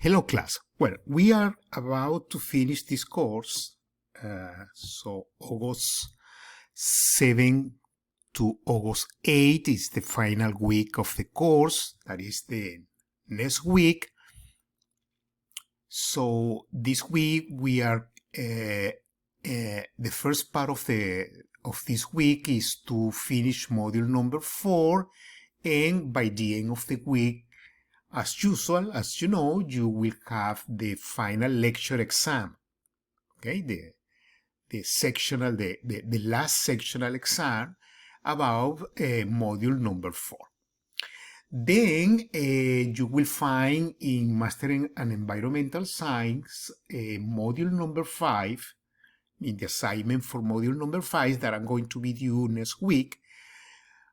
Hello class. Well, we are about to finish this course. So August 7 to August 8 is the final week of the course. That is the next week. So this week we are the first part of this week is to finish module number 4, and by the end of the week, as usual, as you know, you will have the final lecture exam. Okay, the last sectional exam about module number 4. Then you will find in Mastering and Environmental Science module number 5, in the assignment for module number 5 that I'm going to be due next week.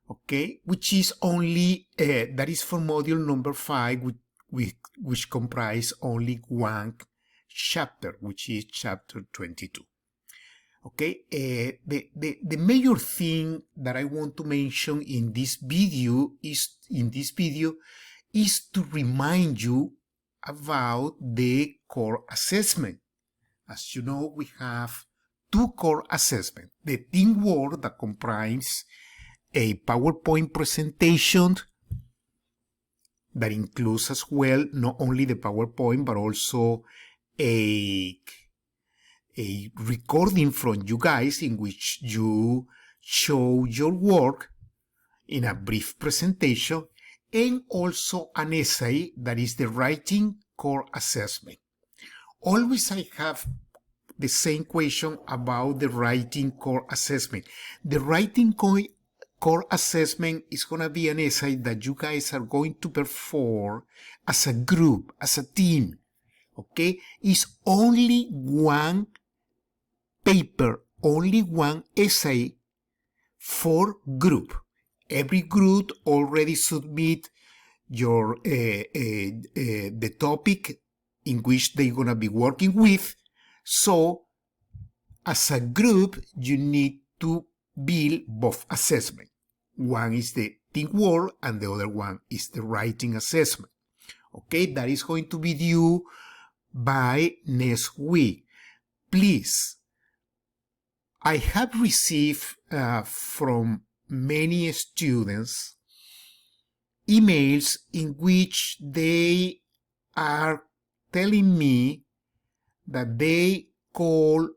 Okay, which is only, that is for module number 5, which comprise only one chapter, which is chapter 22. Okay, the major thing that I want to mention in this video is to remind you about the core assessment. As you know, we have 2 core assessments. The teamwork that comprises a PowerPoint presentation that includes as well not only the PowerPoint but also a recording from you guys in which you show your work in a brief presentation, and also an essay that is the writing core assessment. Always I have the same question about the writing core assessment. The writing core assessment is going to be an essay that you guys are going to perform as a group, as a team. Okay? It's only one paper, only one essay for group. Every group already submit your the topic in which they're going to be working with. So, as a group, you need to build both assessments. One is the teamwork and the other one is the writing assessment. Okay, that is going to be due by next week. Please, I have received from many students emails in which they are telling me that they call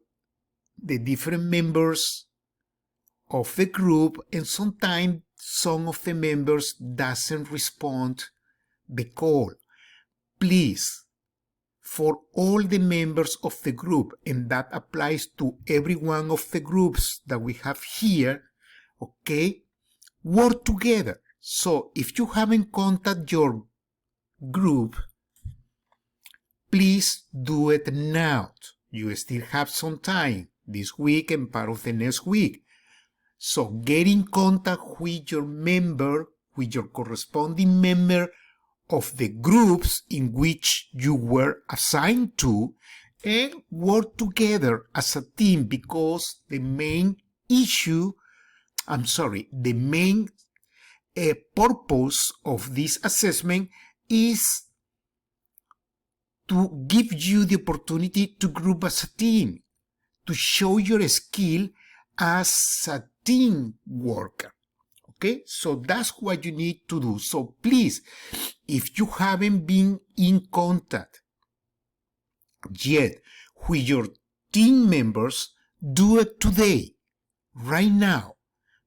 the different members of the group, and sometimes some of the members doesn't respond the call. Please, for all the members of the group, and that applies to every one of the groups that we have here, okay, work together. So if you haven't contacted your group, please do it now. You still have some time this week and part of the next week. So get in contact with your member, with your corresponding member of the groups in which you were assigned to, and work together as a team, because the main purpose of this assessment is to give you the opportunity to group as a team, to show your skill as a team worker. Okay, so that's what you need to do. So please, if you haven't been in contact yet with your team members, do it today, right now,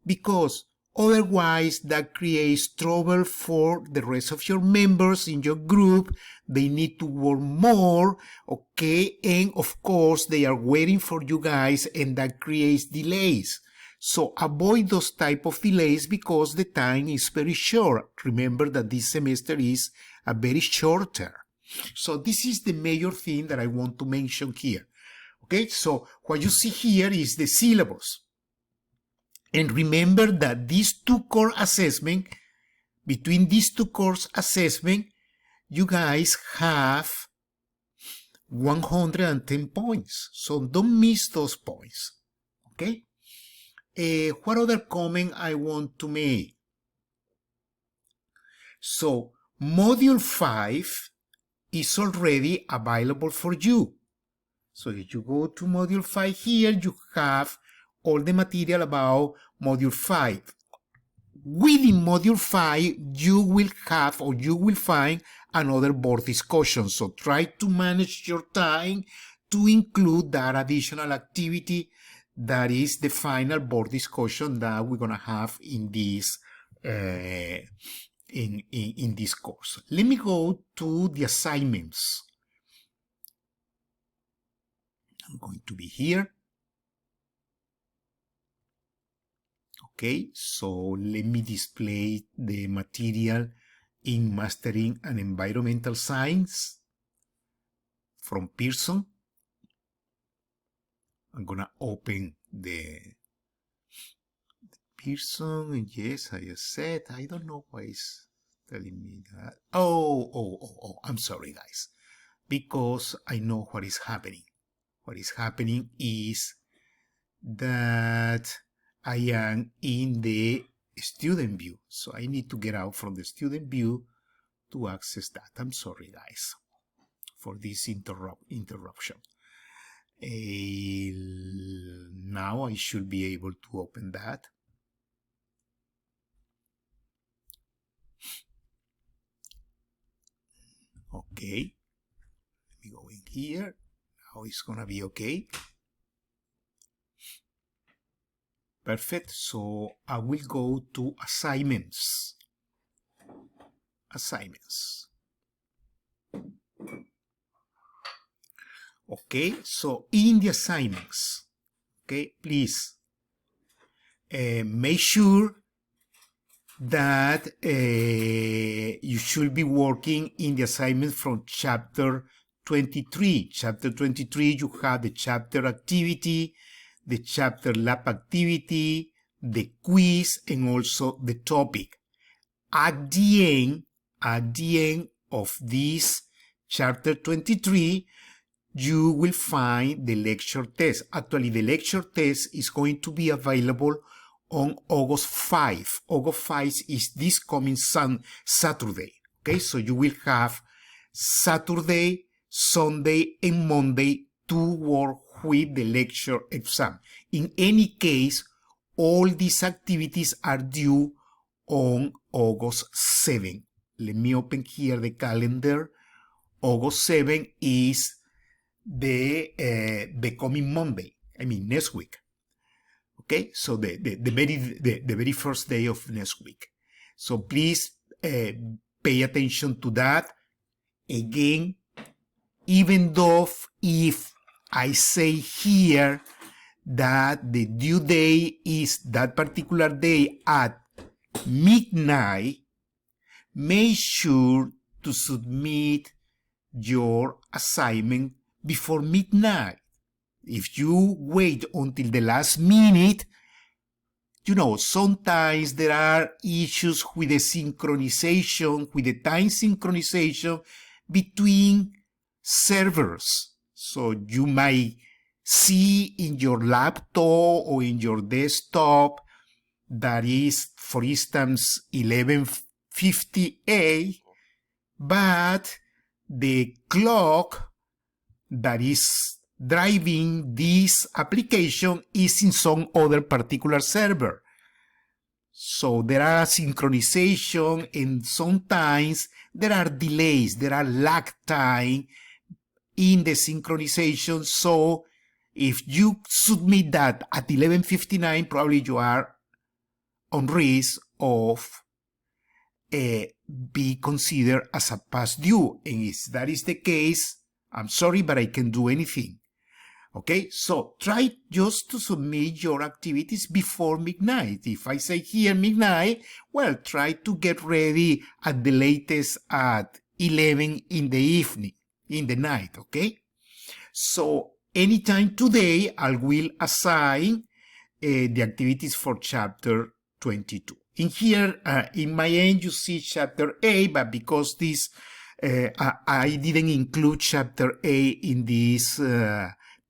because otherwise that creates trouble for the rest of your members in your group. They need to work more, okay, and of course they are waiting for you guys, and that creates delays. So avoid those type of delays because the time is very short. Remember that this semester is a very short term. So this is the major thing that I want to mention here. Okay, so what you see here is the syllabus. And remember that these 2 core assessments, between these 2 course assessments, you guys have 110 points. So don't miss those points. Okay? What other comment I want to make? So, module 5 is already available for you. So if you go to Module 5 here, you have all the material about Module 5. Within Module 5, you will have or you will find another board discussion. So try to manage your time to include that additional activity that is the final board discussion that we're going to have in this in this course. Let me go to the assignments. I'm going to be here. Okay, so let me display the material in Mastering and Environmental Science from Pearson. I'm gonna open the Pearson, and yes, I just said, I don't know why it's telling me that. Oh, I'm sorry, guys, because I know what is happening. What is happening is that I am in the student view, so I need to get out from the student view to access that. I'm sorry, guys, for this interruption. Now I should be able to open that. Okay, let me go in here. Now it's gonna be okay. Perfect. So I will go to assignments. Assignments. Okay, so in the assignments, okay, please make sure that you should be working in the assignment from chapter 23. Chapter 23, you have the chapter activity, the chapter lab activity, the quiz, and also the topic. At the end of this chapter 23, you will find the lecture test. Actually, the lecture test is going to be available on August 5. August 5 is this coming Saturday. Okay, so you will have Saturday, Sunday, and Monday to work with the lecture exam. In any case, all these activities are due on August 7. Let me open here the calendar. August 7 is the coming Monday. I mean next week. Okay, so the very first day of next week. So please pay attention to that. Again, even though if I say here that the due day is that particular day at midnight, make sure to submit your assignment before midnight. If you wait until the last minute, you know, sometimes there are issues with the synchronization, with the time synchronization between servers. So you might see in your laptop or in your desktop that is, for instance, 11:58, but the clock that is driving this application is in some other particular server. So there are synchronization, and sometimes there are delays, there are lag time in the synchronization. So if you submit that at 11:59, probably you are on risk of be considered as a past due. And if that is the case, I'm sorry, but I can't do anything. Okay, so try just to submit your activities before midnight. If I say here midnight, well, try to get ready at the latest at 11 in the evening, in the night, okay? So anytime today, I will assign the activities for chapter 22. In here, in my end, you see chapter A, but because this, I didn't include chapter A in this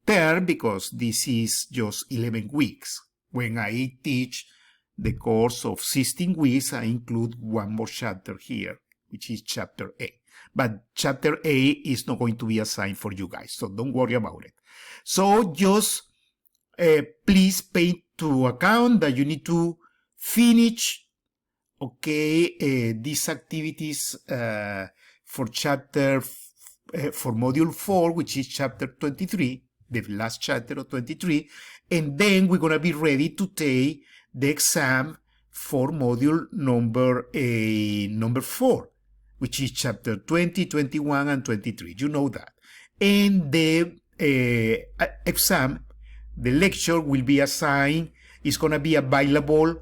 term, because this is just 11 weeks. When I teach the course of 16 weeks, I include one more chapter here, which is chapter A. but chapter A is not going to be assigned for you guys, so don't worry about it. So just please pay to account that you need to finish, okay, these activities for for module 4, which is chapter 23, the last chapter of 23, and then we're going to be ready to take the exam for module number 4, which is chapter 20, 21, and 23. You know that. And the exam, the lecture will be assigned, it's going to be available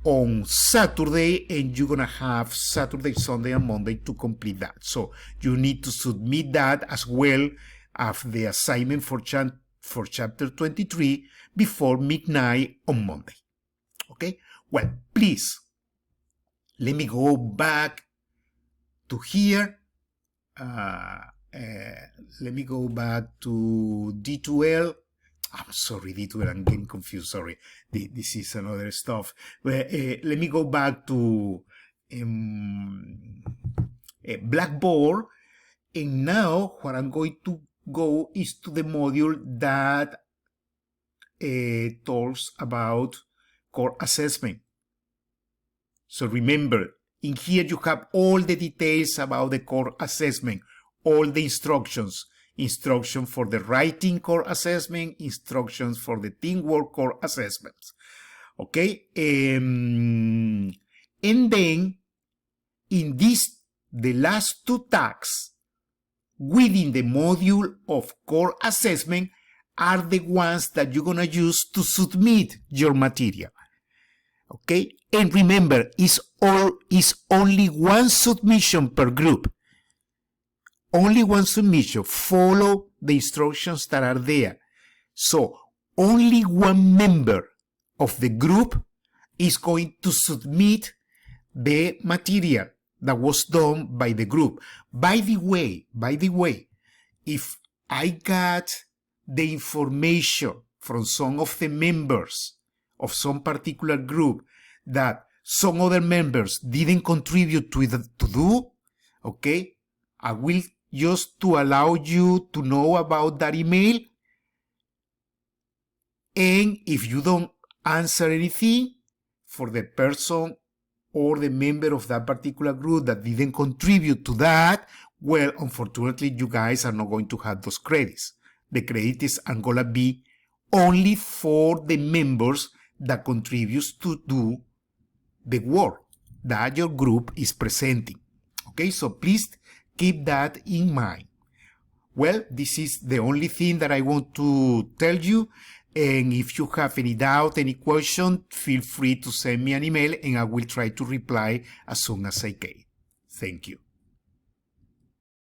on Saturday, and you're going to have Saturday, Sunday, and Monday to complete that. So you need to submit that as well as the assignment for chapter 23 before midnight on Monday. Okay? Well, please, let me go back to here. Let me go back to D2L. I'm sorry, D2L, I'm getting confused, sorry. This is another stuff. Let me go back to Blackboard. And now what I'm going to go is to the module that talks about core assessment. So remember, in here you have all the details about the core assessment, all the instructions. Instruction for the writing core assessment, instructions for the teamwork core assessments. Okay? And then in the last 2 tasks within the module of core assessment are the ones that you're going to use to submit your material. Okay? And remember, it's only one submission per group. Only one submission. Follow the instructions that are there. So only one member of the group is going to submit the material that was done by the group. By the way, if I got the information from some of the members of some particular group that some other members didn't contribute to do, okay, I will just to allow you to know about that email. And if you don't answer anything for the person or the member of that particular group that didn't contribute to that, well, unfortunately, you guys are not going to have those credits. The credits are going to be only for the members that contributes to do the work that your group is presenting. Okay, so please keep that in mind. Well, this is the only thing that I want to tell you. And if you have any doubt, any question, feel free to send me an email and I will try to reply as soon as I can. Thank you.